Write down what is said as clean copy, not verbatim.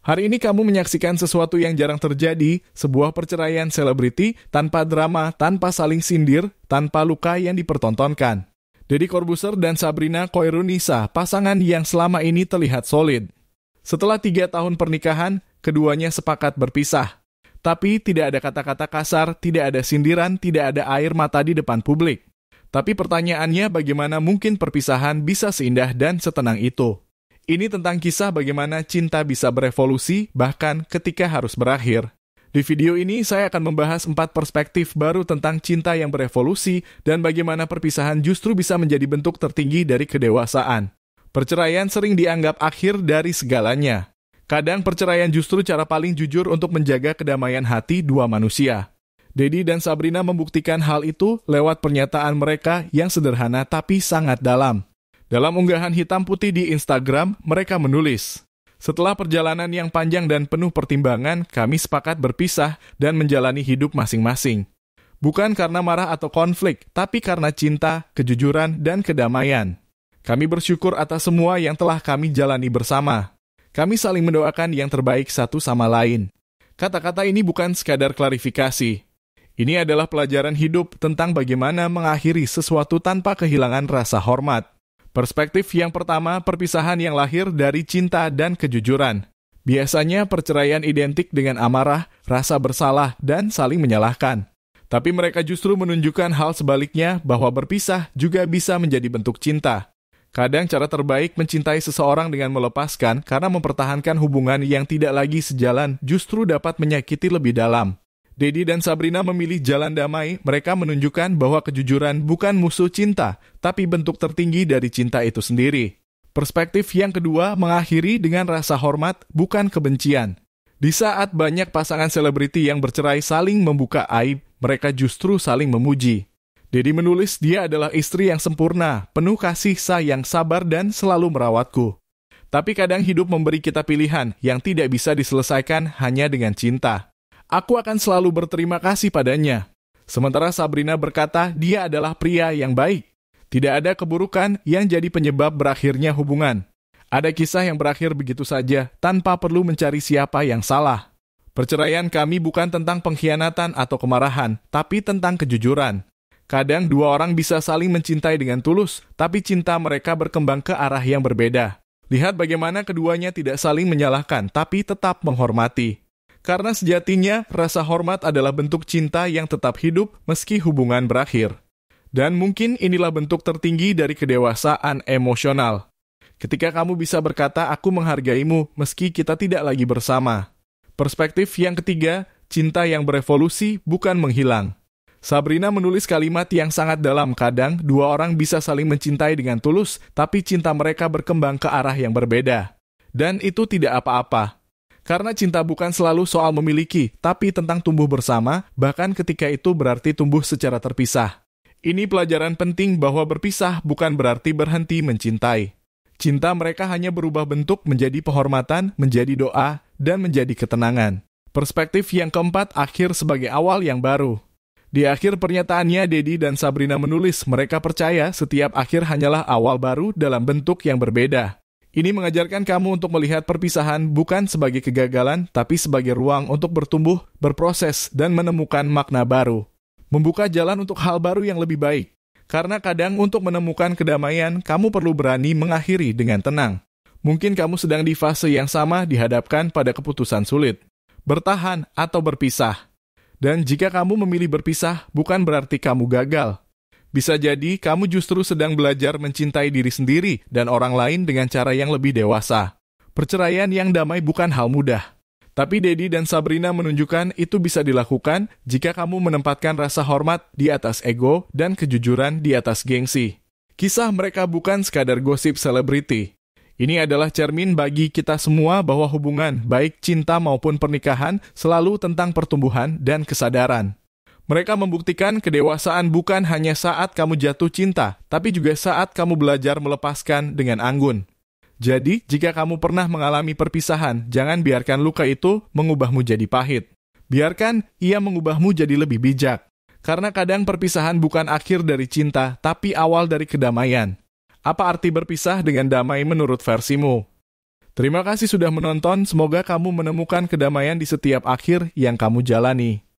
Hari ini kamu menyaksikan sesuatu yang jarang terjadi, sebuah perceraian selebriti tanpa drama, tanpa saling sindir, tanpa luka yang dipertontonkan. Deddy Corbuzier dan Sabrina Koirunisa, pasangan yang selama ini terlihat solid. Setelah 3 tahun pernikahan, keduanya sepakat berpisah. Tapi tidak ada kata-kata kasar, tidak ada sindiran, tidak ada air mata di depan publik. Tapi pertanyaannya, bagaimana mungkin perpisahan bisa seindah dan setenang itu? Ini tentang kisah bagaimana cinta bisa berevolusi, bahkan ketika harus berakhir. Di video ini, saya akan membahas 4 perspektif baru tentang cinta yang berevolusi dan bagaimana perpisahan justru bisa menjadi bentuk tertinggi dari kedewasaan. Perceraian sering dianggap akhir dari segalanya. Kadang perceraian justru cara paling jujur untuk menjaga kedamaian hati dua manusia. Deddy dan Sabrina membuktikan hal itu lewat pernyataan mereka yang sederhana tapi sangat dalam. Dalam unggahan hitam putih di Instagram, mereka menulis, "Setelah perjalanan yang panjang dan penuh pertimbangan, kami sepakat berpisah dan menjalani hidup masing-masing. Bukan karena marah atau konflik, tapi karena cinta, kejujuran, dan kedamaian. Kami bersyukur atas semua yang telah kami jalani bersama. Kami saling mendoakan yang terbaik satu sama lain." Kata-kata ini bukan sekadar klarifikasi. Ini adalah pelajaran hidup tentang bagaimana mengakhiri sesuatu tanpa kehilangan rasa hormat. Perspektif yang pertama, perpisahan yang lahir dari cinta dan kejujuran. Biasanya perceraian identik dengan amarah, rasa bersalah, dan saling menyalahkan. Tapi mereka justru menunjukkan hal sebaliknya bahwa berpisah juga bisa menjadi bentuk cinta. Kadang cara terbaik mencintai seseorang dengan melepaskan karena mempertahankan hubungan yang tidak lagi sejalan justru dapat menyakiti lebih dalam. Deddy dan Sabrina memilih jalan damai, mereka menunjukkan bahwa kejujuran bukan musuh cinta, tapi bentuk tertinggi dari cinta itu sendiri. Perspektif yang kedua mengakhiri dengan rasa hormat, bukan kebencian. Di saat banyak pasangan selebriti yang bercerai saling membuka aib, mereka justru saling memuji. Deddy menulis, "Dia adalah istri yang sempurna, penuh kasih sayang, sabar, dan selalu merawatku." Tapi kadang hidup memberi kita pilihan yang tidak bisa diselesaikan hanya dengan cinta. "Aku akan selalu berterima kasih padanya." Sementara Sabrina berkata, dia adalah pria yang baik. Tidak ada keburukan yang jadi penyebab berakhirnya hubungan. Ada kisah yang berakhir begitu saja, tanpa perlu mencari siapa yang salah. Perceraian kami bukan tentang pengkhianatan atau kemarahan, tapi tentang kejujuran. Kadang dua orang bisa saling mencintai dengan tulus, tapi cinta mereka berkembang ke arah yang berbeda. Lihat bagaimana keduanya tidak saling menyalahkan, tapi tetap menghormati. Karena sejatinya, rasa hormat adalah bentuk cinta yang tetap hidup meski hubungan berakhir. Dan mungkin inilah bentuk tertinggi dari kedewasaan emosional. Ketika kamu bisa berkata, "Aku menghargaimu," meski kita tidak lagi bersama. Perspektif yang ketiga, cinta yang berevolusi bukan menghilang. Sabrina menulis kalimat yang sangat dalam. Kadang, dua orang bisa saling mencintai dengan tulus, tapi cinta mereka berkembang ke arah yang berbeda. Dan itu tidak apa-apa. Karena cinta bukan selalu soal memiliki, tapi tentang tumbuh bersama, bahkan ketika itu berarti tumbuh secara terpisah. Ini pelajaran penting bahwa berpisah bukan berarti berhenti mencintai. Cinta mereka hanya berubah bentuk menjadi penghormatan, menjadi doa, dan menjadi ketenangan. Perspektif yang keempat, akhir sebagai awal yang baru. Di akhir pernyataannya, Deddy dan Sabrina menulis mereka percaya setiap akhir hanyalah awal baru dalam bentuk yang berbeda. Ini mengajarkan kamu untuk melihat perpisahan bukan sebagai kegagalan, tapi sebagai ruang untuk bertumbuh, berproses, dan menemukan makna baru. Membuka jalan untuk hal baru yang lebih baik. Karena kadang untuk menemukan kedamaian, kamu perlu berani mengakhiri dengan tenang. Mungkin kamu sedang di fase yang sama dihadapkan pada keputusan sulit. Bertahan atau berpisah. Dan jika kamu memilih berpisah, bukan berarti kamu gagal. Bisa jadi kamu justru sedang belajar mencintai diri sendiri dan orang lain dengan cara yang lebih dewasa. Perceraian yang damai bukan hal mudah. Tapi Deddy dan Sabrina menunjukkan itu bisa dilakukan jika kamu menempatkan rasa hormat di atas ego dan kejujuran di atas gengsi. Kisah mereka bukan sekadar gosip selebriti. Ini adalah cermin bagi kita semua bahwa hubungan, baik cinta maupun pernikahan, selalu tentang pertumbuhan dan kesadaran. Mereka membuktikan kedewasaan bukan hanya saat kamu jatuh cinta, tapi juga saat kamu belajar melepaskan dengan anggun. Jadi, jika kamu pernah mengalami perpisahan, jangan biarkan luka itu mengubahmu jadi pahit. Biarkan ia mengubahmu jadi lebih bijak. Karena kadang perpisahan bukan akhir dari cinta, tapi awal dari kedamaian. Apa arti berpisah dengan damai menurut versimu? Terima kasih sudah menonton, semoga kamu menemukan kedamaian di setiap akhir yang kamu jalani.